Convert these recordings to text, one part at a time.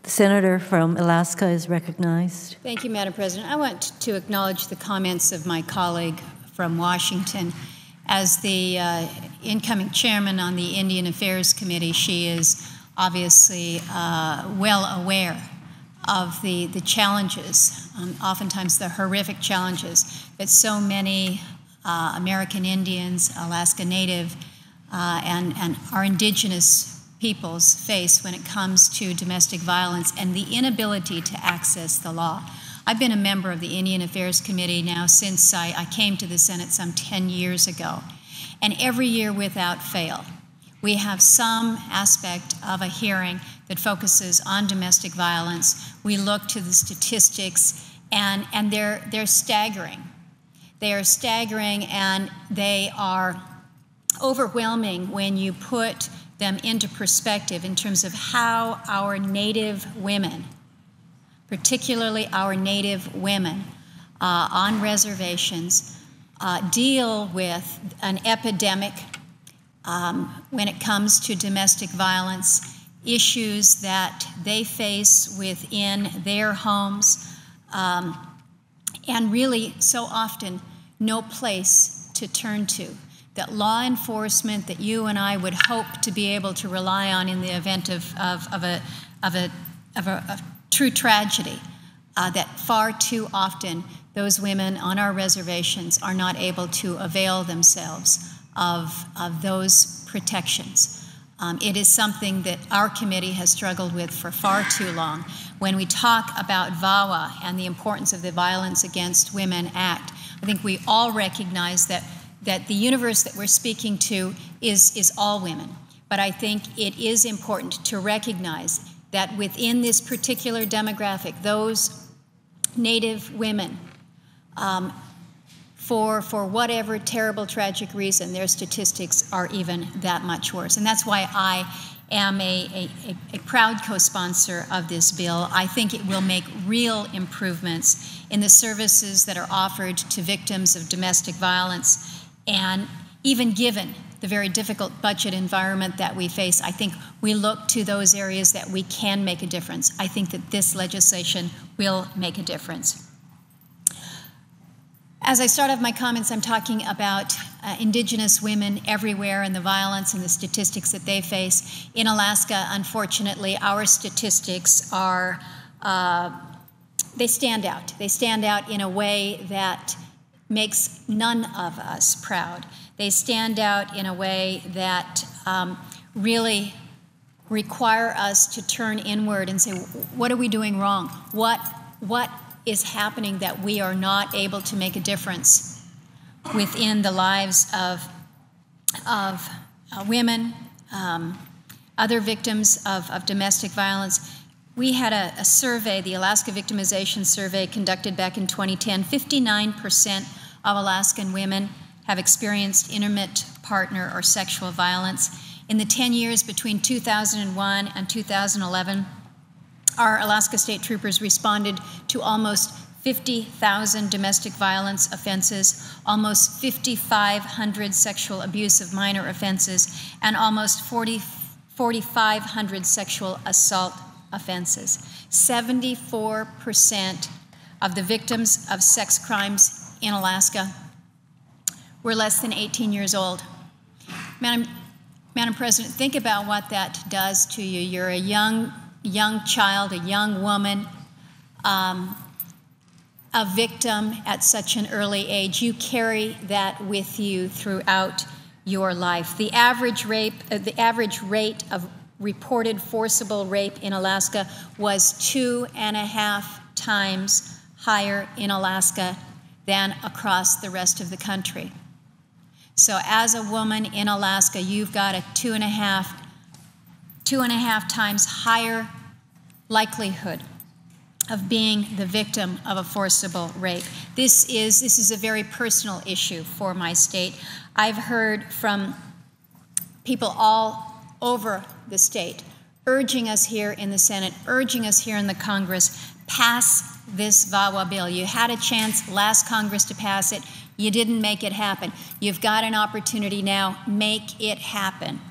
The senator from Alaska is recognized. Thank you, Madam President. I want to acknowledge the comments of my colleague from Washington. As the incoming chairman on the Indian Affairs Committee, she is obviously well aware of the challenges, oftentimes the horrific challenges that so many American Indians, Alaska Native, and our indigenous peoples face when it comes to domestic violence and the inability to access the law. I've been a member of the Indian Affairs Committee now since I came to the Senate some 10 years ago. And every year without fail, we have some aspect of a hearing that focuses on domestic violence. We look to the statistics, and they're staggering. They are staggering, and they are overwhelming when you put them into perspective in terms of how our Native women, particularly our Native women on reservations, deal with an epidemic when it comes to domestic violence, issues that they face within their homes, and really so often no place to turn to. That law enforcement that you and I would hope to be able to rely on in the event of a true tragedy, that far too often those women on our reservations are not able to avail themselves of those protections. It is something that our committee has struggled with for far too long. When we talk about VAWA and the importance of the Violence Against Women Act, I think we all recognize that the universe that we're speaking to is all women. But I think it is important to recognize that within this particular demographic, those Native women, for whatever terrible, tragic reason, their statistics are even that much worse. And that's why I am a proud co-sponsor of this bill. I think it will make real improvements in the services that are offered to victims of domestic violence. And even given the very difficult budget environment that we face, I think we look to those areas that we can make a difference. I think that this legislation will make a difference. As I start off my comments, I'm talking about Indigenous women everywhere and the violence and the statistics that they face. In Alaska, unfortunately, our statistics are, they stand out. They stand out in a way that makes none of us proud. They stand out in a way that really require us to turn inward and say, what are we doing wrong? What is happening that we are not able to make a difference within the lives of women, other victims of domestic violence? We had a survey, the Alaska Victimization Survey, conducted back in 2010. 59% of Alaskan women have experienced intimate partner or sexual violence. In the 10 years between 2001 and 2011, our Alaska State Troopers responded to almost 50,000 domestic violence offenses, almost 5,500 sexual abuse of minor offenses, and almost 4,500 sexual assault offenses. 74% of the victims of sex crimes in Alaska were less than 18 years old. Madam President, think about what that does to you. You're a young child, a young woman, a victim at such an early age. You carry that with you throughout your life. The average rate of reported forcible rape in Alaska was 2.5 times higher in Alaska than across the rest of the country. So as a woman in Alaska, you've got a 2.5 times higher likelihood of being the victim of a forcible rape. This is a very personal issue for my state. I've heard from people all over the state urging us here in the Senate, urging us here in the Congress, pass this VAWA bill. You had a chance last Congress to pass it. You didn't make it happen. You've got an opportunity now. Make it happen.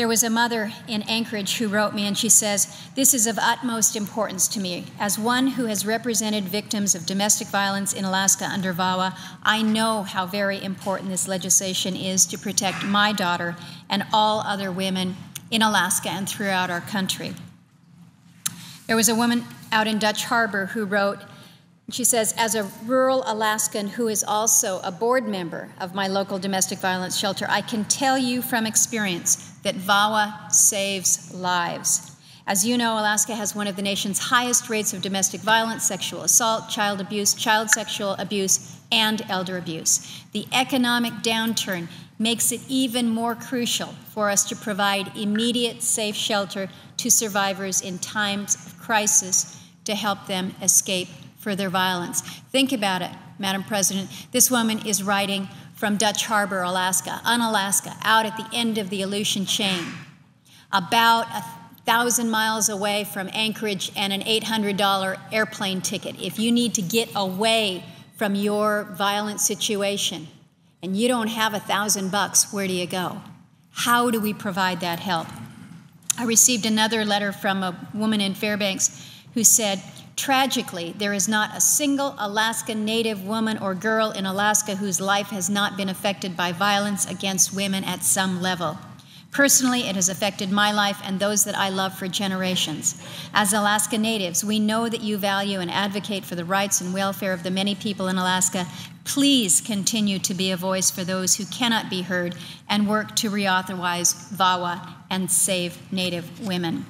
There was a mother in Anchorage who wrote me, and she says, "This is of utmost importance to me. As one who has represented victims of domestic violence in Alaska under VAWA, I know how very important this legislation is to protect my daughter and all other women in Alaska and throughout our country." There was a woman out in Dutch Harbor who wrote, she says, "As a rural Alaskan who is also a board member of my local domestic violence shelter, I can tell you from experience that VAWA saves lives. As you know, Alaska has one of the nation's highest rates of domestic violence, sexual assault, child abuse, child sexual abuse, and elder abuse. The economic downturn makes it even more crucial for us to provide immediate safe shelter to survivors in times of crisis to help them escape further violence." Think about it, Madam President. This woman is writing from Dutch Harbor, Alaska, Unalaska, out at the end of the Aleutian chain, about 1,000 miles away from Anchorage and an $800 airplane ticket. If you need to get away from your violent situation and you don't have $1,000, where do you go? How do we provide that help? I received another letter from a woman in Fairbanks who said, "Tragically, there is not a single Alaskan Native woman or girl in Alaska whose life has not been affected by violence against women at some level. Personally, it has affected my life and those that I love for generations. As Alaska Natives, we know that you value and advocate for the rights and welfare of the many people in Alaska. Please continue to be a voice for those who cannot be heard and work to reauthorize VAWA and save Native women."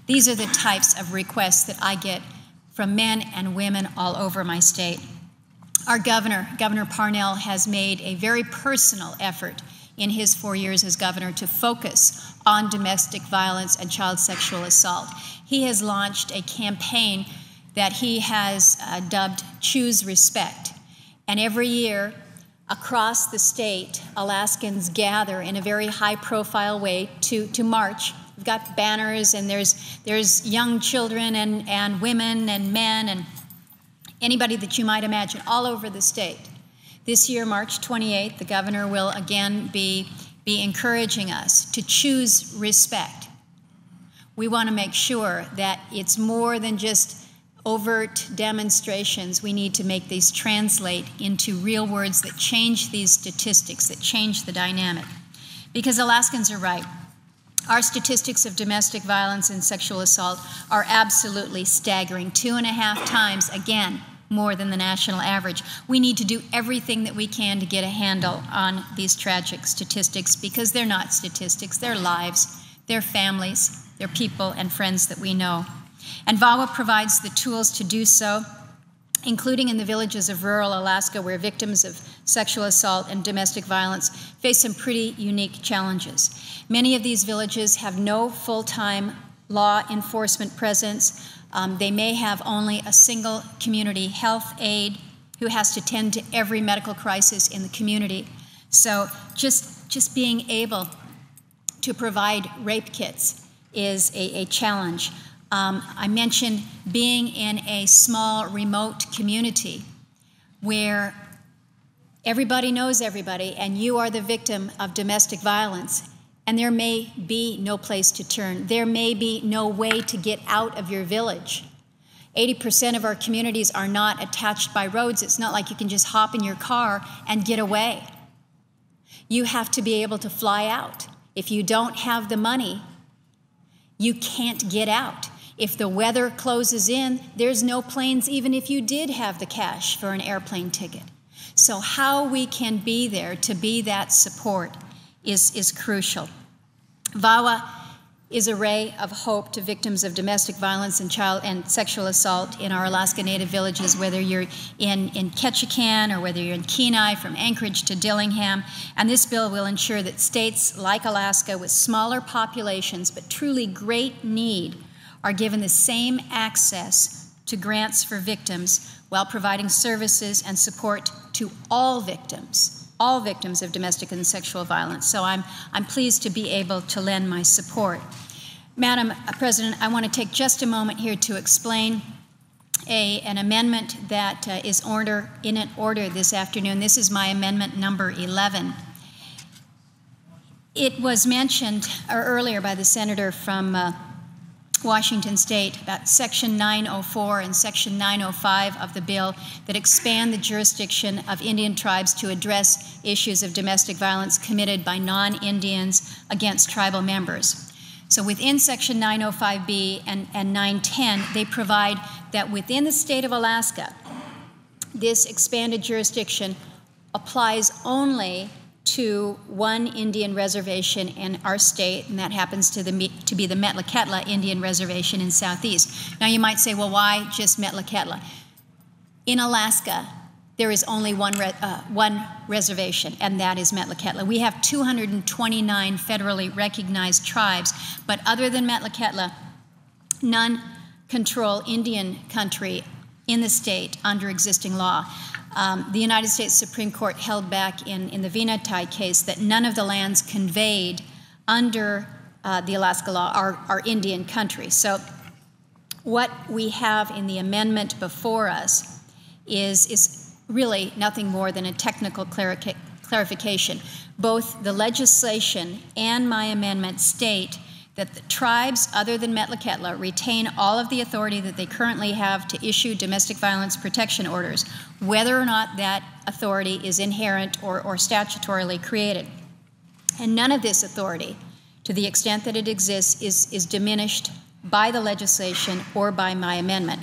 These are the types of requests that I get from men and women all over my state. Our governor, Governor Parnell, has made a very personal effort in his 4 years as governor to focus on domestic violence and child sexual assault. He has launched a campaign that he has dubbed Choose Respect. And every year across the state, Alaskans gather in a very high-profile way to march. We've got banners, and there's young children and women and men and anybody that you might imagine all over the state. This year, March 28th, the governor will again be encouraging us to choose respect. We want to make sure that it's more than just overt demonstrations. We need to make these translate into real words that change these statistics, that change the dynamic. Because Alaskans are right. Our statistics of domestic violence and sexual assault are absolutely staggering, 2.5 times, again, more than the national average. We need to do everything that we can to get a handle on these tragic statistics, because they're not statistics, they're lives, they're families, they're people and friends that we know. And VAWA provides the tools to do so, including in the villages of rural Alaska, where victims of sexual assault and domestic violence face some pretty unique challenges. Many of these villages have no full-time law enforcement presence. They may have only a single community health aide who has to tend to every medical crisis in the community. So just being able to provide rape kits is a challenge. I mentioned being in a small, remote community where everybody knows everybody, and you are the victim of domestic violence, and there may be no place to turn. There may be no way to get out of your village. 80% of our communities are not attached by roads. It's not like you can just hop in your car and get away. You have to be able to fly out. If you don't have the money, you can't get out. If the weather closes in, there's no planes even if you did have the cash for an airplane ticket. So how we can be there to be that support is crucial. VAWA is a ray of hope to victims of domestic violence and child and sexual assault in our Alaska Native villages, whether you're in Ketchikan or whether you're in Kenai, from Anchorage to Dillingham. And this bill will ensure that states like Alaska with smaller populations but truly great need are given the same access to grants for victims while providing services and support to all victims of domestic and sexual violence. So I'm pleased to be able to lend my support. Madam President, I want to take just a moment here to explain an amendment that is in order this afternoon. This is my amendment number 11. It was mentioned earlier by the senator from Washington State about Section 904 and Section 905 of the bill that expand the jurisdiction of Indian tribes to address issues of domestic violence committed by non-Indians against tribal members. So within Section 905B and 910, they provide that within the state of Alaska, this expanded jurisdiction applies only to one Indian reservation in our state, and that happens to be the Metlakatla Indian Reservation in Southeast. Now you might say, well, why just Metlakatla? In Alaska, there is only one reservation, and that is Metlakatla. We have 229 federally recognized tribes, but other than Metlakatla, none control Indian country in the state under existing law. The United States Supreme Court held back in the Venati case that none of the lands conveyed under the Alaska law are Indian country. So what we have in the amendment before us is really nothing more than a technical clarification. Both the legislation and my amendment state that the tribes other than Metlakatla retain all of the authority that they currently have to issue domestic violence protection orders, whether or not that authority is inherent or statutorily created. And none of this authority, to the extent that it exists, is diminished by the legislation or by my amendment.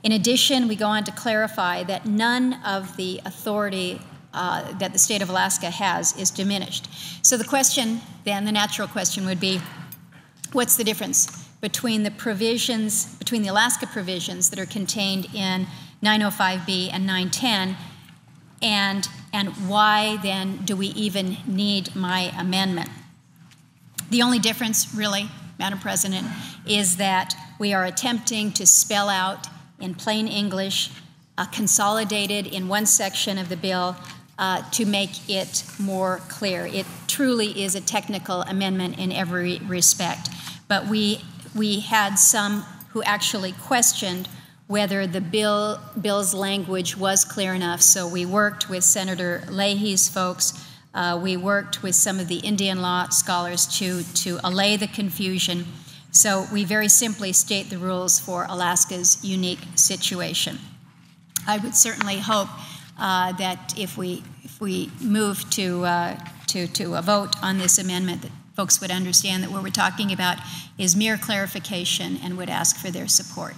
In addition, we go on to clarify that none of the authority that the state of Alaska has is diminished. So the question then, the natural question would be, what's the difference between the provisions, between the Alaska provisions that are contained in 905B and 910, and why then do we even need my amendment? The only difference, really, Madam President, is that we are attempting to spell out in plain English, consolidated in one section of the bill to make it more clear. It truly is a technical amendment in every respect. But we had some who actually questioned whether the bill's language was clear enough. So we worked with Senator Leahy's folks. We worked with some of the Indian law scholars to allay the confusion. So we very simply state the rules for Alaska's unique situation. I would certainly hope that if we move to a vote on this amendment, that folks would understand that what we're talking about is mere clarification and would ask for their support.